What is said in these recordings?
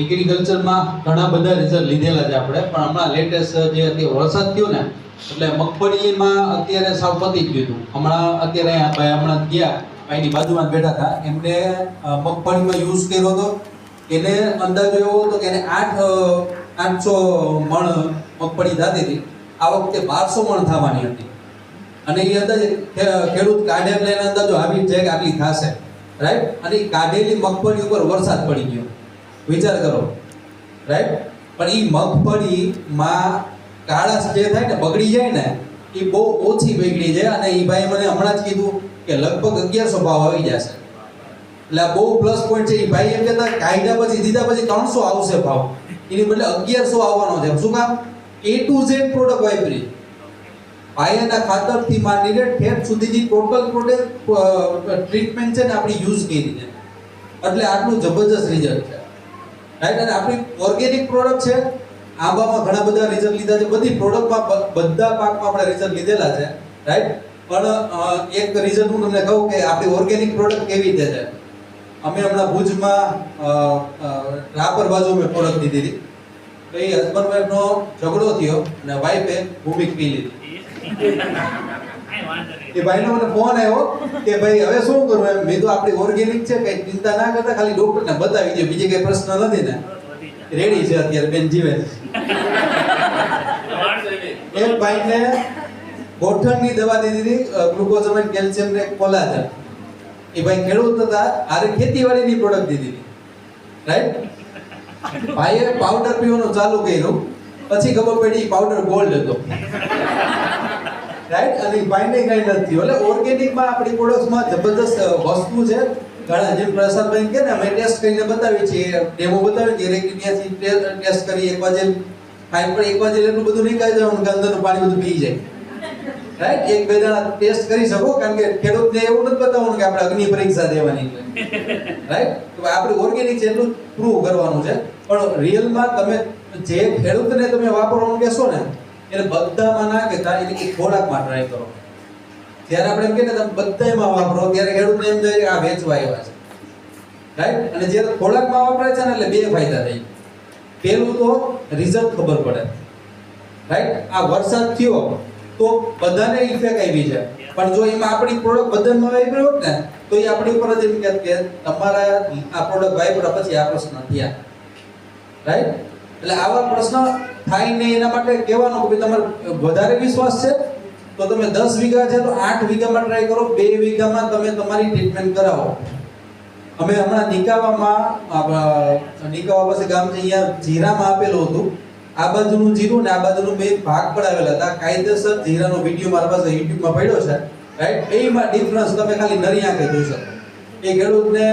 એગ્રીકલ્ચરમાં ઘણા બધા રિઝલ્ટ લીધેલા છે આપણે, પણ હમણાં લેટેસ્ટ જે અત્યારે વરસાદ થયો ને એટલે મગફળીમાં અત્યારે સાવ પતી જ ગયું હતું. અત્યારે ભાઈ હમણાં ગયા ભાઈની બાજુમાં બેઠા હતા, એમને મગફળીમાં યુઝ કર્યો હતો. એને અંદાજો એવો હતો કે એને 800 મણ મગફળી થતી હતી, આ વખતે 1200 મણ થવાની હતી. અને એ અંદાજે ખેડૂત કાઢે એટલે એનો અંદાજો આવી જ જાય કે આટલી થશે, રાઈટ. અને એ કાઢેલી મગફળી ઉપર વરસાદ પડી ગયો, વિચાર કરો, રાઈટ. પણ એ મગફળીમાં કાળાશ જે થાય ને, બગડી જાય ને, એ બહુ ઓછી બગડી જાય. અને એ ભાઈ મને હમણાં જ કીધું કે લગભગ 1100 ભાવ આવી જશે, એટલે આ બહુ પ્લસ પોઈન્ટ છે. એ ભાઈ એમ કહેતા કાઢ્યા પછી દીધા પછી 300 આવશે ભાવ, એની બદલે 1100 આવવાનો છે. શું કામ? A to Z પ્રોડક્ટ વાપરી, પાયાના ખાતરથી માંડીને ઠેઠ સુધીની ટોટલ ટ્રીટમેન્ટ છે ને આપણી યુઝ કરી છે, એટલે આટલું જબરજસ્ત રિઝલ્ટ છે, રાઈટ. અને આપણી ઓર્ગેનિક પ્રોડક્ટ છે. આંબામાં ઘણા બધા રિઝલ્ટ લીધા છે, બધી પ્રોડક્ટમાં બધા પાકમાં આપણે રિઝલ્ટ લીધેલા છે, રાઈટ. પણ એક રિઝલ્ટ હું તમને કહું કે આપણી ઓર્ગેનિક પ્રોડક્ટ કેવી રીતે છે. અમે હમણાં ભુજમાં રાપર બાજુ મેં પ્રોડક્ટ દીધી હતી, તો એ હસબન્ડ વાઈફનો ઝઘડો થયો અને વાઈફે ભૂમિક પી લીધી. એ ભાઈનો મને ફોન આવ્યો કે ભાઈ હવે શું કરવું એમ. મેં તો આપણી ઓર્ગેનિક છે, કઈ ચિંતા ના કરતા, ખાલી ડોક્ટરને બતાવી દો, બીજી કઈ પ્રશ્ન નથી ને. રેડી છે અત્યારે, બેન જીવે છે. એક ભાઈને ગોઠણની દવા દીધી હતી, ગ્લુકોઝામાઇન, કેલ્શિયમ ને કોલાજન. એ ભાઈ ખેડૂત હતા, આરે ખેતીવાડીની પ્રોડક્ટ દીધી હતી, રાઈટ. ભાઈએ પાવડર પીવાનું ચાલુ કર્યું, પછી ખબર પડી પાવડર ગોલ્ડ હતો, રાઈટ. અને ભાઈને કઈ નથી. એટલે ઓર્ગેનિકમાં આપણી પ્રોડક્ટ્સમાં જબરદસ્ત વસ્તુ છે. ઘણા જેમ પ્રસાદભાઈ કે ને અમે ટેસ્ટ કરીને બતાવીએ છીએ, ડેમો બતાવીએ છીએ, રેકિડિયાથી ટેસ્ટ કરી એક વાજે ખાઈ, પણ એક વાજે એટલું બધું નહીં ખાઈ જવાનું કે અંદરનું પાણી બધું પી જાય, રાઈટ. એક બે જણા ટેસ્ટ કરી શકો, કારણ કે ખેડૂતને એવું નથી બતાવવાનું કે આપણે અગ્નિ પરીક્ષા દેવાની છે, રાઈટ. તો આપણે ઓર્ગેનિક છે એટલું પ્રૂવ કરવાનું છે. પણ રિયલમાં તમે જે ખેડૂતને તમે વાપરવાનું કહેશો ને, એને બધામાં ના કહેતા, એટલે કે થોડાકમાં ટ્રાય કરો. જ્યારે આપણે એમ કહીએ ને તમે બધામાં વાપરો, ત્યારે ખેડૂતને એમ થાય કે આ વેચવા આવ્યા છે, રાઈટ. અને જ્યારે થોડાકમાં વાપરે છે ને, એટલે બે ફાયદા થાય. પહેલું તો રિઝલ્ટ ખબર પડે, રાઈટ. આ વરસાદ થયો તો બધાને ઇફેક્ટ આવી છે, પણ જો એમાં આપણી પ્રોડક્ટ બધામાં વાપરી હોત ને, તો એ આપણી ઉપર જ એમ કે તમારા આ પ્રોડક્ટ વાપર્યા પછી આ પ્રશ્ન થયા, રાઈટ. એટલે આવા પ્રશ્ન થાય ને એના માટે કહેવાનું કે તમારે વધારે વિશ્વાસ છે તો તમે 10 વીઘા છે તો 8 વીઘામાં ટ્રાય કરો, 2 વીઘામાં તમે તમારી ટ્રીટમેન્ટ કરાવો. અમે હમણાં નિકાવા પાસે ગામ છે, અહીંયા જીરામાં આપેલું હતું. આ બાજુનું જીરું ને આ બાજુનું બે ભાગ પડાવેલા હતા. કાયદેસર જીરાનો વિડીયો મારા પાસે યુટ્યુબમાં પડ્યો છે, રાઈટ. એમાં ડિફરન્સ તમે ખાલી નરી આંખે જોઈ શકો. એ ખેડૂતને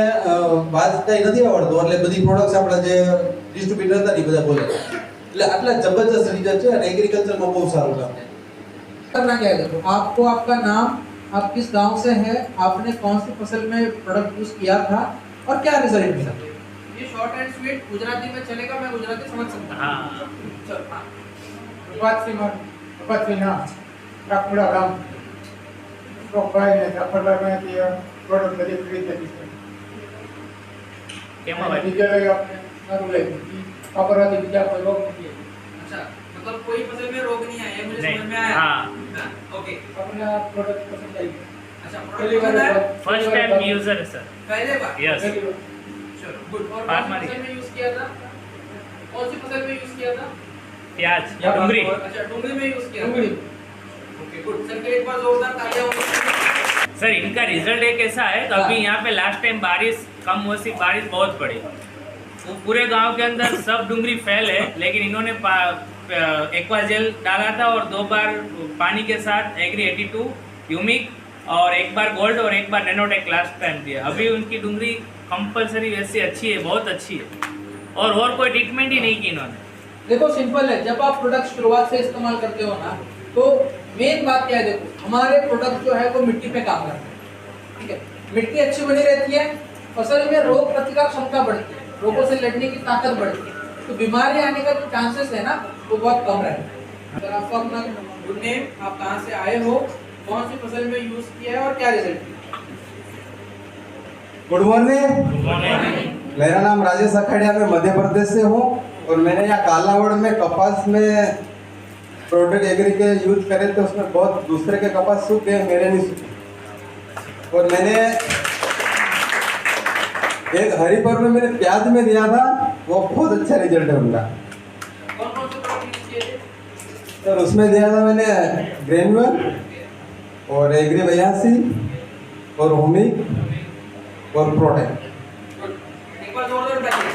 વાંચતા નથી આવડતું, એટલે બધી પ્રોડક્ટ્સ આપણા જે ડિસ્ટ્રીબ્યુટર હતા એ બધા બોલે. એટલે આટલા જબરજસ્ત રિઝલ્ટ છે અને એગ્રીકલ્ચરમાં બહુ સારું કામ છે. करना क्या है, देखो आपको आपका नाम, आप किस गांव से हैं, आपने कौन सी फसल में प्रोडक्ट यूज किया था और क्या रिजल्ट मिला. ये शॉर्ट एंड स्वीट गुजराती में चलेगा, मैं गुजराती समझ सकता हूं. हाँ. चल हाँ. પછીના કાપડા ગામ પ્રોફાઈલ કાપડામાંથી પ્રોડક્ટ બધી રીતે કેમાં ભાઈ? બીજા લઈ આપણે સારું લઈ કાપડાથી બીજા કોઈ રોગ નથી. अच्छा, मतलब कोई फसल में रोग नहीं आया, ये मुझे नहीं. समझ में आया. हाँ. ओके. આપણે આ પ્રોડક્ટ પસંદ આવી. अच्छा, પહેલી प्रोडक्ट વાર है फर्स्ट टाइम यूजर है सर. पहले बार. यस. પહેલી વાર. चलो गुड. और बात कौन सी मारी. फसल में यूज किया था? कौन सी फसल में यूज किया था? प्याज या डूंगरी. अच्छा, डूंगरी में यूज किया था. ડુંગળી. Okay good. सर के एक बार जोरदार तालियां हो. सर इनका रिजल्ट एक ऐसा है तो अभी यहाँ पे लास्ट टाइम बारिश कम हुई, बारिश बहुत पड़ी, वो पूरे गांव के अंदर सब डूंगरी फैल है, लेकिन इन्होंने एक्वा जेल डाला था और 2 बार पानी के साथ एग्री 82 ह्यूमिक और 1 बार गोल्ड और 1 बार नैनोटेक लास्ट टाइम दिया. अभी उनकी डूंगरी कंपलसरी वैसे अच्छी है, बहुत अच्छी है, और कोई ट्रीटमेंट ही नहीं की इन्होंने. देखो सिंपल है, जब आप प्रोडक्ट शुरुआत से इस्तेमाल करते हो ना, तो मेन बात क्या है, देखो हमारे प्रोडक्ट जो है वो मिट्टी पे काम करते हैं, ठीक है. मिट्टी अच्छी बनी रहती है, फसल में रोग प्रतिकार क्षमता बढ़ती है, रोगों से लड़ने की ताकत बढ़ती है, तो बीमारी आने का जो चांसेस है ना वो बहुत कम रहते हैं. अगर आपको अपना गुड नेम, आप कहाँ से आए हो, कौन सी फसल में यूज किया है और क्या result. Good morning. Good morning. मेरा नाम राजेश अखाड़िया, मैं मध्य प्रदेश से हूँ और मैंने यहाँ कालावड़ में कपास में प्रोडक्ट एग्री के यूज करे तो उसमें बहुत दूसरे के कपास सूख गए, मेरे नहीं सूखे। और मैंने एक हरिपुर में मैंने प्याज में दिया था, वो बहुत अच्छा रिजल्ट है उनका। कौन कौन से प्रोडक्ट यूज किए थे? सर उसमें दिया था मैंने ग्रेनुअल और एग्री 82 और होमिक और प्रोटेक्ट। एक बार जोरदार ताली।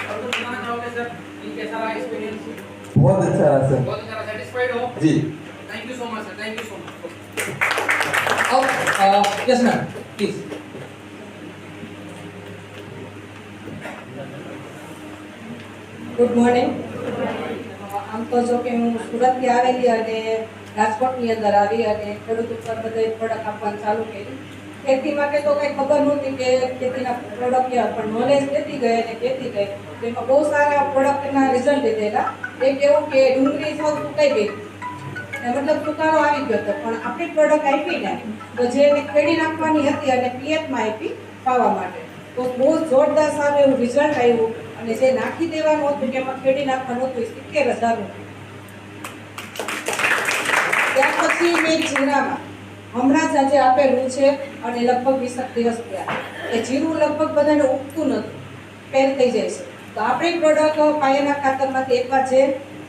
और कुछ बताना चाहोगे सर, ये कैसा रहा एक्सपीरियंस? बहुत अच्छा रहा सर। बहुत अच्छा, सेटिस्फाइड हो? जी thank you so much sir, thank you so much. अब yes ma'am please. Good morning. આમ તો જો કે હું સુરતથી આવેલી અને રાજકોટની અંદર આવી અને ખેડૂત ઉપર બધે પ્રોડક્ટ આપવાનું ચાલુ કર્યું. ખેતી માટે તો કંઈ ખબર નહોતી કે ખેતીના પ્રોડક્ટ કેવા, પણ નોલેજ લેતી ગઈ અને કહેતી ગઈ તો એમાં બહુ સારા પ્રોડક્ટના રિઝલ્ટ લીધેલા. એક એવું કે ડુંગળી સાવ સુકાઈ ગઈ, મતલબ સુકારો આવી ગયો હતો, પણ આપણી પ્રોડક્ટ આપી ને તો જે એને ખેડી નાખવાની હતી અને પિયતમાં આપી ખાવા માટે, તો બહુ જોરદાર સારું એવું રિઝલ્ટ આવ્યું. અને જે નાખી દેવાનું હતું કે એમાં ખેડી નાખવાનું હતું 70,000. ત્યાર પછી મેં જીરામાં હમણાં જ આજે આપેલું છે અને લગભગ 20 દિવસ થયા. એ જીરું લગભગ બધાને ઉગતું નથી, ફેલ થઈ જાય છે. તો આપણી પ્રોડક્ટ પાયાના ખાતરમાંથી એકવાર જે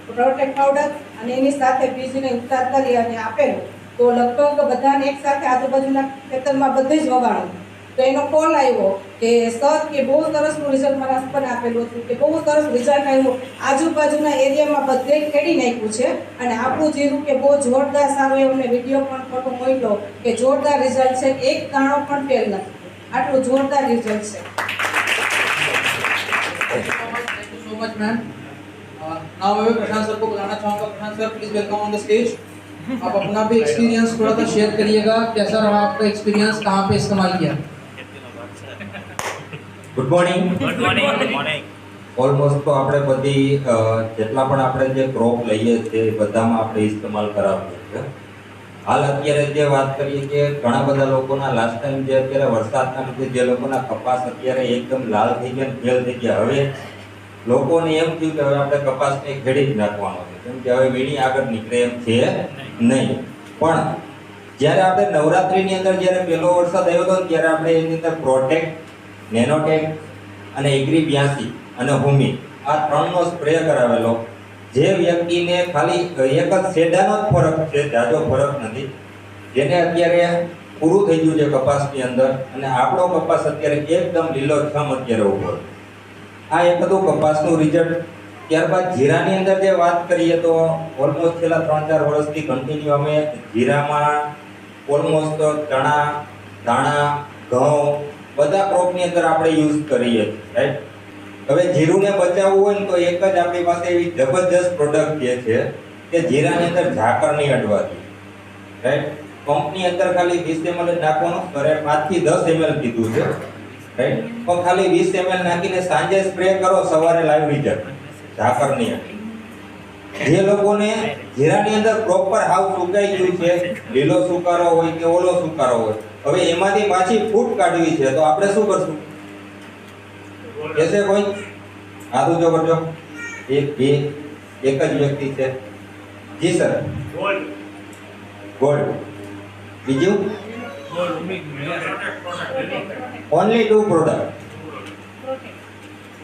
પ્રોટેક્ટ પાવડર અને એની સાથે બીજને ઉતાર કરી અને આપેલું તો લગભગ બધાને એક સાથે આજુબાજુના ખેતરમાં બધે જ વવાણું. તો એનો કોલ આવ્યો કે સર કે બહુ સરસનું રિઝલ્ટ મારા હસબન્ડે આપેલું હતું, કે બહુ સરસ રિઝલ્ટ આવ્યું, આજુબાજુના એરિયામાં બધે ખેડી નાખ્યું છે અને આપણું જીરું કે બહુ જોરદાર સારું એવું, અમને વિડીયો પણ ફોટો મોકલ્યો કે જોરદાર રિઝલ્ટ છે, એક દાણો પણ ફેલ નથી, આટલું જોરદાર રિઝલ્ટ છે. Thank you so much ma'am. Now मैं प्रशांत सर को बुलाना चाहूँगा. Prashant sir please welcome on the stage. आप अपना भी एक्सपीरियंस थोड़ा सा शेयर करिएगा, कैसा रहा आपका एक्सपीरियंस, कहाँ पे इस्तेमाल किया? Good morning. Good morning. Almost તો આપણે બધી જેટલા પણ આપણે જે ક્રોપ લઈએ છીએ એ બધામાં આપણે ઇસ્તેમાલ કરાવીએ છીએ. હાલ અત્યારે જે વાત કરીએ કે ઘણા બધા લોકોના લાસ્ટ ટાઈમ જે અત્યારે વરસાદના લીધે જે લોકોના કપાસ અત્યારે એકદમ લાલ થઈ ગયા, ફેલ થઈ ગયા, હવે લોકોને એમ થયું કે હવે આપણે કપાસને ખેડી જ નાખવાનો છે, કેમ કે હવે વીણી આગળ નીકળે એમ છે નહીં. પણ જ્યારે આપણે નવરાત્રિની અંદર જ્યારે પહેલો વરસાદ આવ્યો હતો ત્યારે આપણે એની અંદર પ્રોટેક્ટ, નેનોટેક અને એગ્રી 82 અને હોમી આ ત્રણનો સ્પ્રે કરાવેલો. જે વ્યક્તિને ખાલી એક જ શેડાનો જ ફરક છે, જાજો ફરક નથી, જેને અત્યારે પૂરું થઈ ગયું છે કપાસની અંદર અને આપણો કપાસ અત્યારે એકદમ લીલોછમ અત્યારે ઉભો. આ એક હતું કપાસનું રિઝલ્ટ. ત્યારબાદ જીરાની અંદર જે વાત કરીએ તો ઓલમોસ્ટ છેલ્લા 3-4 વર્ષથી કન્ટિન્યુ અમે જીરામાં ઓલમોસ્ટ ચણા, ધાણા, ઘઉં બધા ક્રોપની અંદર આપણે યુઝ કરીએ છીએ, રાઈટ. હવે જીરુંને બચાવવું હોય ને તો એક જ આપણી પાસે એવી જબરજસ્ત પ્રોડક્ટ જે છે કે જીરાની અંદર ઝાકળ નહીં અડવાથી, રાઈટ. પંપની અંદર ખાલી 20 ml જ નાખવાનું, સરે 5 થી 10 ml કીધું છે, રાઈટ. પણ ખાલી 20 ml નાખીને સાંજે સ્પ્રે કરો, સવારે લાઈવ રિઝલ્ટ ઝાકળ નહીં અડે. જે લોકોને જીરાની અંદર પ્રોપર હાવ સુકાઈ ગયું છે, લીલો સુકારો હોય કે ઓલો સુકારો હોય, હવે એમાંથી પાછી ફૂટ કાઢવી છે તો આપણે શું કરશું? કેસે કોઈ હાથ ઊંચો કરજો. એક જ વ્યક્તિ છે. જી સર. ગોલ્ડ. બીજું ઓનલી 2 પ્રોડક્ટ,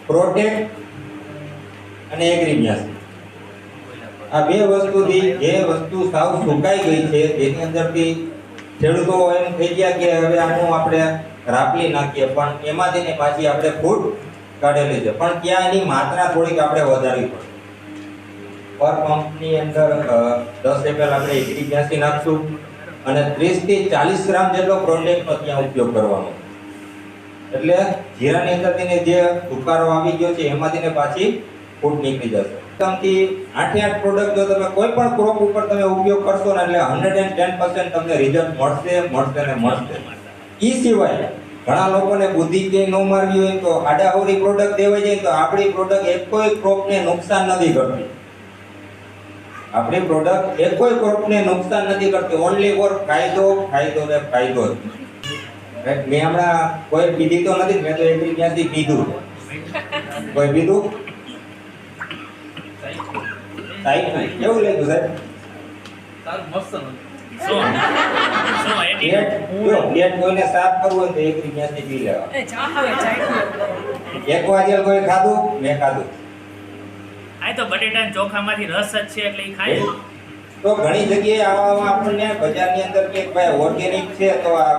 પ્રોટેક્ટ અને એગ્રી 82. આ બે વસ્તુથી જે વસ્તુ સાવ સુકાઈ ગઈ છે જેની અંદરથી ખેડૂતો એમ થઈ ગયા કે હવે આનું આપણે રાપલી નાખીએ, પણ એમાંથી ને પાછી આપણે ફૂટ કાઢેલી છે, પણ ત્યાં એની માત્રા થોડીક આપણે વધારવી પડે. પર પંપની અંદર 10 ml આપણે એગ્રી 82 નાખશું અને 30 થી 40 ગ્રામ જેટલો પ્રોટેક્ટનો ત્યાં ઉપયોગ કરવાનો. એટલે જીરાની અંદરથી જે સુકારો આવી ગયો છે એમાંથી ને પાછી ફૂટ નીકળી જશે. તમથી 8 પ્રોડક્ટ જો તમે કોઈ પણ ક્રોપ ઉપર તમે ઉપયોગ કરશો ને એટલે 110% તમને રિઝલ્ટ મળશે ને મળશે. ઈ સિવાય ઘણા લોકોને બુદ્ધિ કે ન મારવી હોય તો આડાહોરી પ્રોડક્ટ દેવાઈ જાય તો આપણી પ્રોડક્ટ એક કોઈ ક્રોપને નુકસાન નથી કરતી. આપણી પ્રોડક્ટ એક કોઈ ક્રોપને નુકસાન નથી કરતી, ઓનલી ફોર ફાયદો ને ફાયદો જ. રાઈટ. મેં હમણાં કોઈ પીધી તો નથી, મેં તો એગ્રી ત્યાંથી પીધું. કોઈ પીધું? સાહેબ કેવું લાગ્યું સાહેબ? સારું મસ્ત હતું. શું પ્લેટ જો પ્લેટ કોઈને સાફ કરવું હોય તો એગ્રી ત્યાંથી પી લેવા. એક વાજે કોઈ ખાધું? મેં ખાધું. આ તો બટેટા અને ચોખામાંથી રસ જ છે એટલે ઈ ખાય. તો ઘણી જગ્યાએ આવા આપણને બજારની અંદર કે ભાઈ ઓર્ગેનિક છે તો આ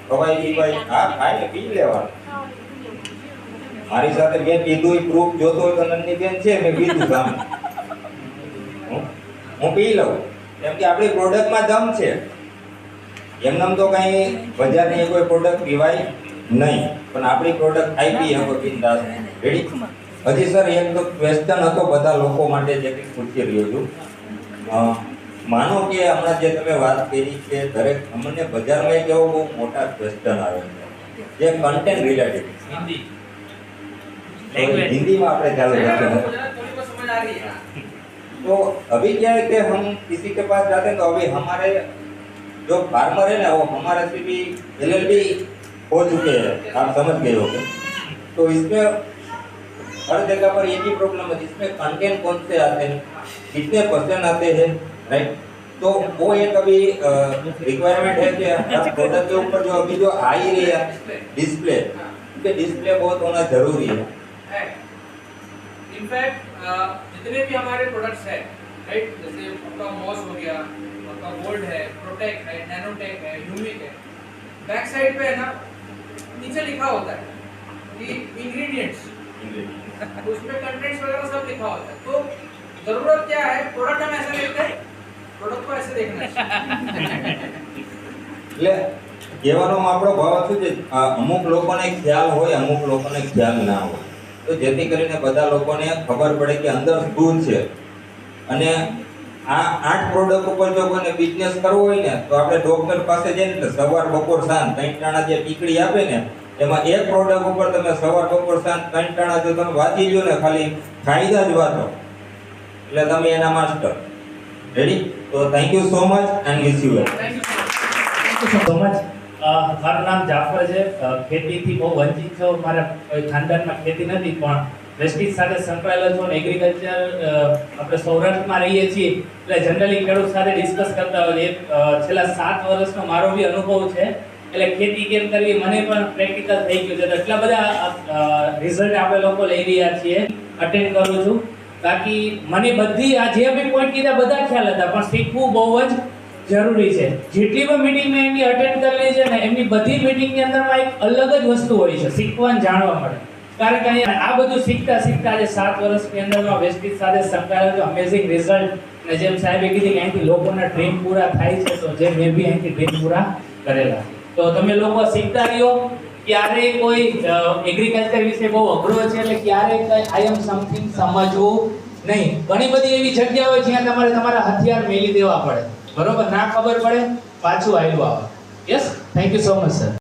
ખવાય ભાઈ હા ખાય ને પી લેવાનું. મારી સાથે મેં પીધું પ્રૂફ જોતો હોય તો નંદની બેન છે, મેં પીધું સામે. હું પી લઉં કેમ કે આપણી પ્રોડક્ટમાં દમ છે. એમનેમ તો કઈ બજારની કોઈ પ્રોડક્ટ પીવાય નહીં, પણ આપણી પ્રોડક્ટ ખાઈ પી શકો બિંદાસ. રેડી? હજી સર એક તો ક્વેશ્ચન હતો બધા લોકો માટે જે કંઈ પૂછી રહ્યો છું. માનો કે હમણાં જે તમે વાત કરી કે દરેક અમને બજારમાં એક એવો બહુ મોટા ક્વેશ્ચન આવે છે જે કન્ટેન્ટ રિલેટેડ હિન્દી हिंदी में आपने चालू करते हैं. गुजरात थोड़ी बहुत समझ आ रही है। तो अभी क्या है कि हम किसी के पास जाते हैं तो अभी हमारे जो फार्मर है ना वो हमारे से भी LLB हो चुके हैं, आप समझ गए होंगे. तो इसमें हर जगह पर एक ही प्रॉब्लम है, इसमें कंटेंट कौन से आते हैं, कितने % आते हैं, राइट. तो वो एक अभी रिक्वायरमेंट है कि हर प्रोडक्ट के ऊपर जो अभी जो आ ही रही है डिस्प्ले, डिस्प्ले बहुत होना जरूरी है. इनफैक्ट जितने भी हमारे प्रोडक्ट्स हैं, राइट, जैसे आपका मॉस हो गया, आपका गोल्ड है, प्रोटेक है, नैनोटेक है, यूनिक है, बैक साइड पे है ना नीचे लिखा होता है कि इंग्रेडिएंट्स, उसमें कंटेंट्स वगैरह सब लिखा होता है. तो जरूरत क्या है, प्रोडक्ट हम ऐसा लेते हैं, प्रोडक्ट को ऐसे देखना है. એટલે કહેવાનો આપણો ભાવ શું છે, અમુક લોકોને ખ્યાલ હોય, અમુક લોકોને ખ્યાલ ના હોય. તો જેથી કરીને બધા લોકોને ખબર પડે કે અંદર શું છે. અને આ 8 પ્રોડક્ટ ઉપર જો કોઈને બિઝનેસ કરવો હોય ને તો આપણે ડોક્ટર પાસે જઈને એટલે સવાર બપોર સાંજ 3 ટાણા જે ટીકડી આપે ને એમાં એક પ્રોડક્ટ ઉપર તમે સવાર બપોર સાંજ 3 ટાણા જો તમે વાંચી લો ને ખાલી ફાયદા જ વાંચો એટલે તમે એના માસ્ટર. રેડી? તો thank you so much and wish you વેલ. સમજ મારું નામ જાફર છે. ખેતીથી બહુ વંચિત છું. મારા કોઈ ખાનદાનમાં ખેતી નથી, પણ વેસ્ટીજ સાથે સંકળાયેલો છું. એગ્રીકલ્ચર આપણે સૌરાષ્ટ્રમાં રહીએ છીએ એટલે જનરલી ખેડૂત સાથે ડિસ્કસ કરતા હોઈએ. છેલ્લા 7 વર્ષનો મારો બી અનુભવ છે એટલે ખેતી કેમ કરવી મને પણ પ્રેક્ટિકલ થઈ ગયું છે. તો એટલા બધા રિઝલ્ટ આપણે લોકો લઈ રહ્યા છીએ, અટેન્ડ કરું છું. બાકી મને બધી આ જે બી પોઈન્ટ કીધા બધા ખ્યાલ હતા, પણ શીખવું બહુ જ જરૂરી છે. જેટલી પણ મીટિંગ મેં એમની અટેન્ડ કરેલી છે ને એમની બધી મીટિંગની અંદરમાં એક અલગ જ વસ્તુ હોય છે, શીખવાનું જાણવા મળે. કારણ કે અહીંયા આ બધું શીખતા શીખતા આજે 7 વર્ષની અંદરમાં વેસ્ટીજ સાથે સંકળાયેલો અમેઝિંગ રિઝલ્ટ. અને જેમ સાહેબે કીધું કે અહીંથી લોકોના ડ્રીમ પૂરા થાય છે, તો જે મેં બી અહીંથી ડ્રીમ પૂરા કરેલા. તો તમે લોકો શીખતા રહ્યો. ક્યારેય કોઈ એગ્રીકલ્ચર વિશે બહુ અઘરો છે એટલે ક્યારેય કઈ આઈ એમ સમથિંગ સમજવું નહીં. ઘણી બધી એવી જગ્યા હોય જ્યાં તમારે તમારા હથિયાર મેલી દેવા પડે, બરોબર? ના ખબર પડે પાછું આવ્યું આવે. Yes, thank you so much sir.